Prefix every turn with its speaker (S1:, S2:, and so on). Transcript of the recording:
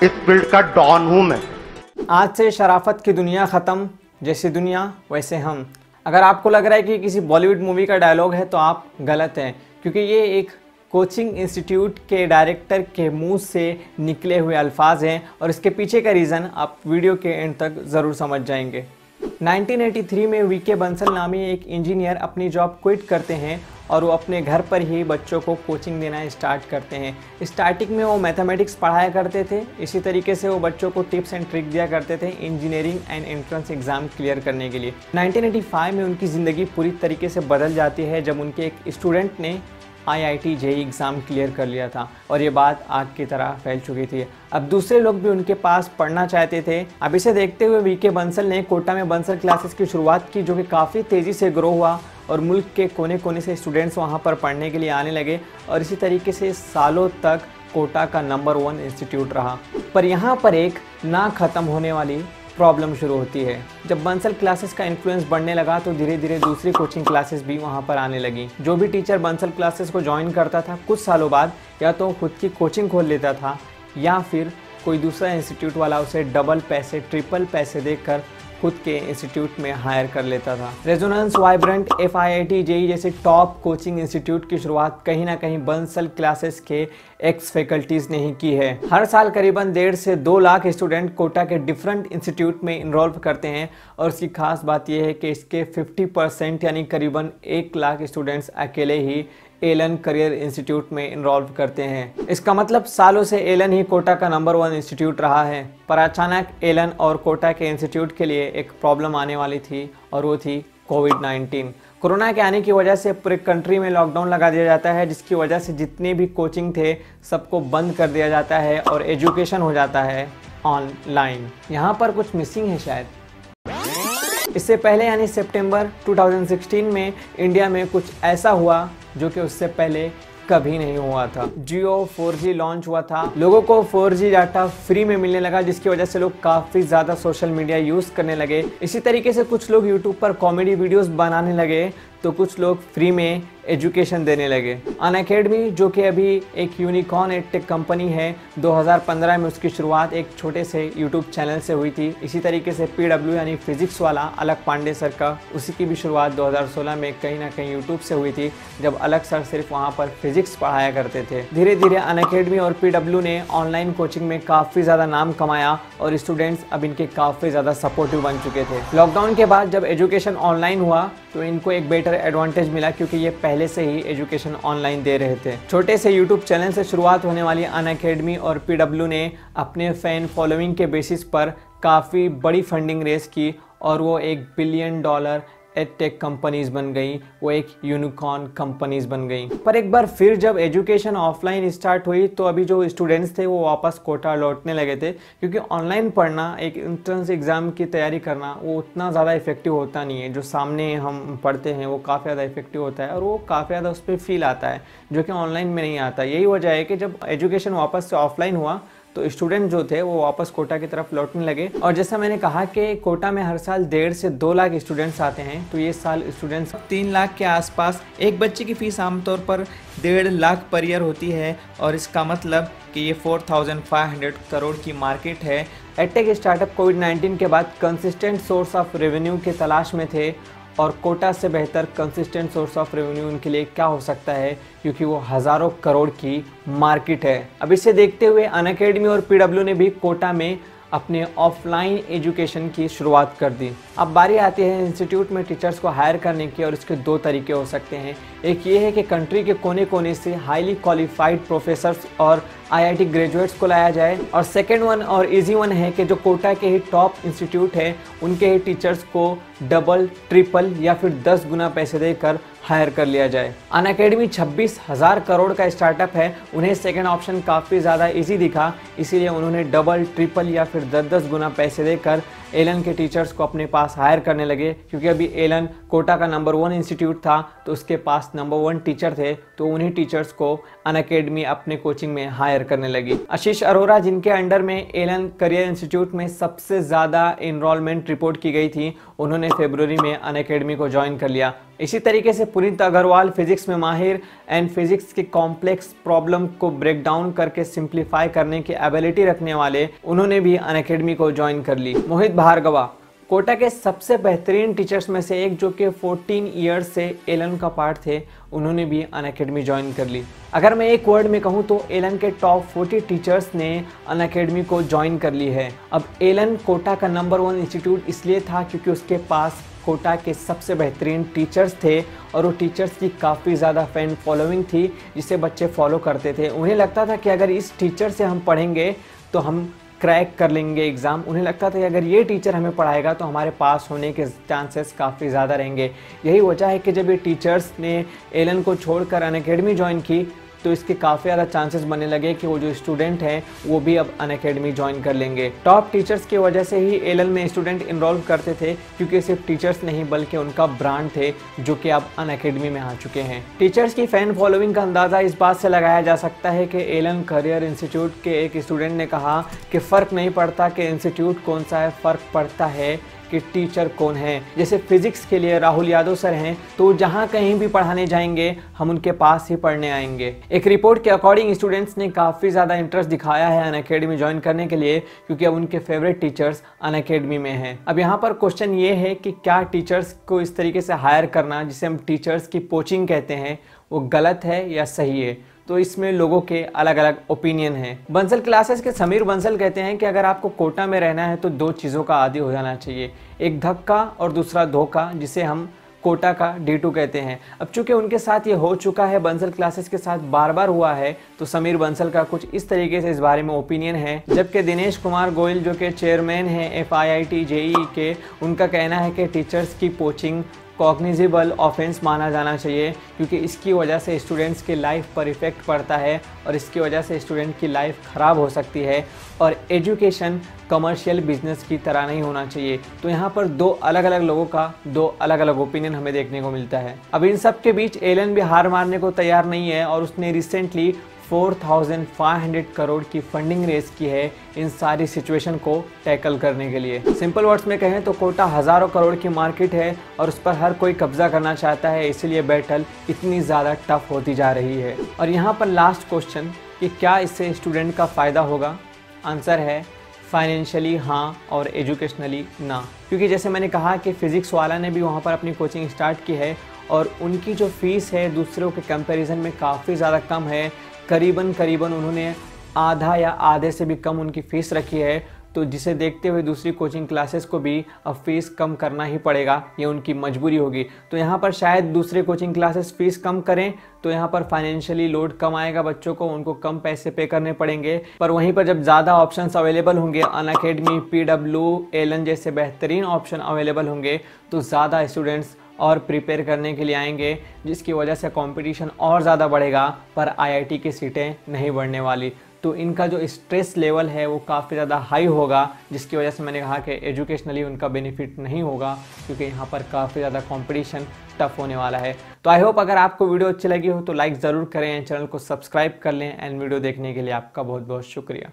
S1: इस फील्ड का डॉन हूं मैं।
S2: आज से शराफत की दुनिया ख़त्म, जैसी दुनिया वैसे हम। अगर आपको लग रहा है कि किसी बॉलीवुड मूवी का डायलॉग है तो आप गलत हैं, क्योंकि ये एक कोचिंग इंस्टीट्यूट के डायरेक्टर के मुंह से निकले हुए अल्फाज हैं और इसके पीछे का रीज़न आप वीडियो के एंड तक ज़रूर समझ जाएंगे। 1983 में वीके बंसल नामी एक इंजीनियर अपनी जॉब क्विट करते हैं और वो अपने घर पर ही बच्चों को कोचिंग देना स्टार्ट करते हैं। स्टार्टिंग में वो मैथमेटिक्स पढ़ाया करते थे, इसी तरीके से वो बच्चों को टिप्स एंड ट्रिक दिया करते थे engineering and entrance exam clear करने के लिए। 1985 में उनकी ज़िंदगी पूरी तरीके से बदल जाती है जब उनके एक स्टूडेंट ने IIT JEE एग्ज़ाम क्लियर कर लिया था और ये बात आग की तरह फैल चुकी थी। अब दूसरे लोग भी उनके पास पढ़ना चाहते थे। अब इसे देखते हुए वीके बंसल ने कोटा में बंसल क्लासेस की शुरुआत की, जो कि काफ़ी तेज़ी से ग्रो हुआ और मुल्क के कोने कोने से स्टूडेंट्स वहाँ पर पढ़ने के लिए आने लगे और इसी तरीके से सालों तक कोटा का नंबर 1 इंस्टीट्यूट रहा। पर यहाँ पर एक ना ख़त्म होने वाली प्रॉब्लम शुरू होती है। जब बंसल क्लासेस का इन्फ्लुएंस बढ़ने लगा तो धीरे धीरे दूसरी कोचिंग क्लासेस भी वहाँ पर आने लगी। जो भी टीचर बंसल क्लासेस को ज्वाइन करता था कुछ सालों बाद या तो खुद की कोचिंग खोल लेता था या फिर कोई दूसरा इंस्टीट्यूट वाला उसे डबल पैसे ट्रिपल पैसे देकर खुद के इंस्टीट्यूट में हायर कर लेता था। रेजोनेंस, वाइब्रेंट, FIIT JEE जैसे टॉप कोचिंग इंस्टीट्यूट की शुरुआत कहीं ना कहीं बंसल क्लासेस के एक्स फैकल्टीज़ ने ही की है। हर साल करीबन 1.5 से 2 लाख स्टूडेंट कोटा के डिफरेंट इंस्टीट्यूट में इनरोल करते हैं और इसकी खास बात यह है कि इसके 50% यानी करीबन 1 लाख स्टूडेंट्स अकेले ही एलन करियर इंस्टीट्यूट में इनरोल करते हैं। इसका मतलब सालों से एलन ही कोटा का नंबर 1 इंस्टीट्यूट रहा है। पर अचानक एलन और कोटा के इंस्टीट्यूट के लिए एक प्रॉब्लम आने वाली थी और वो थी कोविड-19। कोरोना के आने की वजह से पूरे कंट्री में लॉकडाउन लगा दिया जाता है, जिसकी वजह से जितने भी कोचिंग थे सबको बंद कर दिया जाता है और एजुकेशन हो जाता है ऑनलाइन। यहाँ पर कुछ मिसिंग है शायद। इससे पहले यानी सितंबर 2016 में इंडिया में कुछ ऐसा हुआ जो कि उससे पहले कभी नहीं हुआ था। जियो 4G लॉन्च हुआ था, लोगों को 4G डाटा फ्री में मिलने लगा, जिसकी वजह से लोग काफ़ी ज़्यादा सोशल मीडिया यूज़ करने लगे। इसी तरीके से कुछ लोग यूट्यूब पर कॉमेडी वीडियोस बनाने लगे तो कुछ लोग फ्री में एजुकेशन देने लगे। अनअकैडमी, जो कि अभी एक यूनिकॉर्न एडटेक कंपनी है, 2015 में उसकी शुरुआत एक छोटे से यूट्यूब चैनल से हुई थी। इसी तरीके से PW यानी फिजिक्स वाला अलग पांडे सर का, उसी की भी शुरुआत 2016 में कहीं ना कहीं यूट्यूब से हुई थी, जब अलग सर सिर्फ वहाँ पर फिजिक्स पढ़ाया करते थे। धीरे धीरे अनअकैडमी और PW ने ऑनलाइन कोचिंग में काफ़ी ज़्यादा नाम कमाया और स्टूडेंट्स अब इनके काफ़ी ज़्यादा सपोर्टिव बन चुके थे। लॉकडाउन के बाद जब एजुकेशन ऑनलाइन हुआ तो इनको एक बेटर एडवांटेज मिला, क्योंकि ये पहले से ही एजुकेशन ऑनलाइन दे रहे थे। छोटे से यूट्यूब चैनल से शुरुआत होने वाली अनअकैडमी और PW ने अपने फैन फॉलोइंग के बेसिस पर काफ़ी बड़ी फंडिंग रेस की और वो $1 बिलियन एडटेक कंपनीज बन गई, वो एक यूनिकॉर्न कंपनीज बन गई। पर एक बार फिर जब एजुकेशन ऑफलाइन स्टार्ट हुई तो अभी जो स्टूडेंट्स थे वो वापस कोटा लौटने लगे थे, क्योंकि ऑनलाइन पढ़ना, एक एंट्रेंस एग्ज़ाम की तैयारी करना वो उतना ज़्यादा इफेक्टिव होता नहीं है। जो सामने हम पढ़ते हैं वो काफ़ी ज़्यादा इफेक्टिव होता है और वो काफ़ी ज़्यादा उस पर फील आता है, जो कि ऑनलाइन में नहीं आता। यही वजह है कि जब एजुकेशन वापस से ऑफलाइन हुआ तो स्टूडेंट जो थे वो वापस कोटा की तरफ लौटने लगे। और जैसा मैंने कहा कि कोटा में हर साल 1.5 से 2 लाख स्टूडेंट्स आते हैं, तो ये साल स्टूडेंट्स 3 लाख के आसपास। एक बच्चे की फ़ीस आमतौर पर 1.5 लाख पर ईयर होती है और इसका मतलब कि ये 4,500 करोड़ की मार्केट है। एडटेक स्टार्टअप कोविड-19 के बाद कंसिस्टेंट सोर्स ऑफ रेवेन्यू की तलाश में थे और कोटा से बेहतर कंसिस्टेंट सोर्स ऑफ रेवेन्यू उनके लिए क्या हो सकता है, क्योंकि वो हज़ारों करोड़ की मार्केट है। अब इसे देखते हुए अनअकैडमी और PW ने भी कोटा में अपने ऑफलाइन एजुकेशन की शुरुआत कर दी। अब बारी आती है इंस्टीट्यूट में टीचर्स को हायर करने की, और इसके 2 तरीके हो सकते हैं। एक ये है कि कंट्री के कोने कोने से हाईली क्वालिफाइड प्रोफेसर्स और IIT ग्रेजुएट्स को लाया जाए, और सेकेंड वन और इजी वन है कि जो कोटा के ही टॉप इंस्टीट्यूट है उनके ही टीचर्स को डबल, ट्रिपल या फिर 10 गुना पैसे देकर हायर कर लिया जाए। अनअकैडमी 26,000 करोड़ का स्टार्टअप है, उन्हें सेकेंड ऑप्शन काफ़ी ज़्यादा इजी दिखा, इसीलिए उन्होंने डबल, ट्रिपल या फिर 10-10 गुना पैसे देकर एलन के टीचर्स को अपने पास हायर करने लगे, क्योंकि अभी एलन कोटा का नंबर 1 इंस्टीट्यूट था तो उसके पास नंबर 1 टीचर थे, तो उन्हीं टीचर्स को अनअकैडमी अपने कोचिंग में हायर करने लगी। आशीष अरोरा, जिनके अंडर में एलन करियर इंस्टीट्यूट में सबसे ज़्यादा इनरोलमेंट रिपोर्ट की गई थी, उन्होंने फरवरी में अनअकैडमी को ज्वाइन कर लिया। इसी तरीके से पुनीत अग्रवाल, फिजिक्स में माहिर एंड फिजिक्स के कॉम्प्लेक्स प्रॉब्लम को ब्रेक डाउन करके सिंप्लीफाई करने की एबिलिटी रखने वाले, उन्होंने भी अनअकैडमी को ज्वाइन कर ली। मोहित भार्गवा, कोटा के सबसे बेहतरीन टीचर्स में से एक, जो कि 14 ईयर्स से एलन का पार्ट थे, उन्होंने भी अनअकैडमी ज्वाइन कर ली। अगर मैं एक वर्ड में कहूँ तो एलन के टॉप 40 टीचर्स ने अनअकैडमी को ज्वाइन कर ली है। अब एलन कोटा का नंबर 1 इंस्टीट्यूट इसलिए था क्योंकि उसके पास कोटा के सबसे बेहतरीन टीचर्स थे और वो टीचर्स की काफ़ी ज़्यादा फैन फॉलोइंग थी, जिसे बच्चे फॉलो करते थे। उन्हें लगता था कि अगर इस टीचर से हम पढ़ेंगे तो हम क्रैक कर लेंगे एग्ज़ाम। उन्हें लगता था कि अगर ये टीचर हमें पढ़ाएगा तो हमारे पास होने के चांसेस काफ़ी ज़्यादा रहेंगे। यही वजह है कि जब ये टीचर्स ने एलन को छोड़कर अनअकैडमी ज्वाइन की तो इसके काफ़ी ज़्यादा चांसेस बनने लगे कि वो जो स्टूडेंट हैं वो भी अब अनअकैडमी ज्वाइन कर लेंगे। टॉप टीचर्स की वजह से ही एलन में स्टूडेंट इनरोल करते थे, क्योंकि सिर्फ टीचर्स नहीं बल्कि उनका ब्रांड थे, जो कि अब अनअकैडमी में आ चुके हैं। टीचर्स की फ़ैन फॉलोइंग का अंदाज़ा इस बात से लगाया जा सकता है कि एलन करियर इंस्टीट्यूट के एक स्टूडेंट ने कहा कि फ़र्क नहीं पड़ता कि इंस्टीट्यूट कौन सा है, फ़र्क पड़ता है कि टीचर कौन है। जैसे फिजिक्स के लिए राहुल यादव सर हैं, तो जहां कहीं भी पढ़ाने जाएंगे हम उनके पास ही पढ़ने आएंगे। एक रिपोर्ट के अकॉर्डिंग स्टूडेंट्स ने काफ़ी ज़्यादा इंटरेस्ट दिखाया है अनअकैडमी ज्वाइन करने के लिए, क्योंकि अब उनके फेवरेट टीचर्स अनअकैडमी में हैं। अब यहाँ पर क्वेश्चन ये है कि क्या टीचर्स को इस तरीके से हायर करना, जिसे हम टीचर्स की पोचिंग कहते हैं, वो गलत है या सही है? तो इसमें लोगों के अलग अलग ओपिनियन हैं। बंसल क्लासेस के समीर बंसल कहते हैं कि अगर आपको कोटा में रहना है तो 2 चीज़ों का आदी हो जाना चाहिए, एक धक्का और दूसरा धोखा, जिसे हम कोटा का D2 कहते हैं। अब चूंकि उनके साथ ये हो चुका है, बंसल क्लासेस के साथ बार बार हुआ है, तो समीर बंसल का कुछ इस तरीके से इस बारे में ओपिनियन है। जबकि दिनेश कुमार गोयल, जो कि चेयरमैन हैं FIIT JEE के, उनका कहना है कि टीचर्स की पोचिंग कॉग्निजेबल ऑफेंस माना जाना चाहिए, क्योंकि इसकी वजह से स्टूडेंट्स की लाइफ पर इफ़ेक्ट पड़ता है और इसकी वजह से स्टूडेंट की लाइफ ख़राब हो सकती है, और एजुकेशन कमर्शियल बिजनेस की तरह नहीं होना चाहिए। तो यहाँ पर 2 अलग अलग लोगों का 2 अलग अलग ओपिनियन हमें देखने को मिलता है। अब इन सब के बीच एलन भी हार मारने को तैयार नहीं है और उसने रिसेंटली 4500 करोड़ की फंडिंग रेज की है इन सारी सिचुएशन को टैकल करने के लिए। सिंपल वर्ड्स में कहें तो कोटा हज़ारों करोड़ की मार्केट है और उस पर हर कोई कब्जा करना चाहता है, इसीलिए बैटल इतनी ज़्यादा टफ होती जा रही है। और यहाँ पर लास्ट क्वेश्चन कि क्या इससे स्टूडेंट का फ़ायदा होगा? आंसर है फाइनेंशियली हाँ और एजुकेशनली ना, क्योंकि जैसे मैंने कहा कि फ़िज़िक्स वाला ने भी वहाँ पर अपनी कोचिंग स्टार्ट की है और उनकी जो फ़ीस है दूसरों के कंपैरिजन में काफ़ी ज़्यादा कम है। करीबन उन्होंने आधा या आधे से भी कम उनकी फ़ीस रखी है, तो जिसे देखते हुए दूसरी कोचिंग क्लासेस को भी अब फ़ीस कम करना ही पड़ेगा, ये उनकी मजबूरी होगी। तो यहाँ पर शायद दूसरे कोचिंग क्लासेस फ़ीस कम करें तो यहाँ पर फाइनेंशियली लोड कम आएगा बच्चों को, उनको कम पैसे पे करने पड़ेंगे। पर वहीं पर जब ज़्यादा ऑप्शंस अवेलेबल होंगे, अनअकैडमी, PW, एलन जैसे बेहतरीन ऑप्शन अवेलेबल होंगे, तो ज़्यादा स्टूडेंट्स और प्रिपेयर करने के लिए आएंगे, जिसकी वजह से कंपटीशन और ज़्यादा बढ़ेगा, पर IIT की सीटें नहीं बढ़ने वाली। तो इनका जो स्ट्रेस लेवल है वो काफ़ी ज़्यादा हाई होगा, जिसकी वजह से मैंने कहा कि एजुकेशनली उनका बेनिफिट नहीं होगा, क्योंकि यहाँ पर काफ़ी ज़्यादा कंपटीशन टफ होने वाला है। तो आई होप अगर आपको वीडियो अच्छी लगी हो तो लाइक ज़रूर करें, चैनल को सब्सक्राइब कर लें, एंड वीडियो देखने के लिए आपका बहुत बहुत शुक्रिया।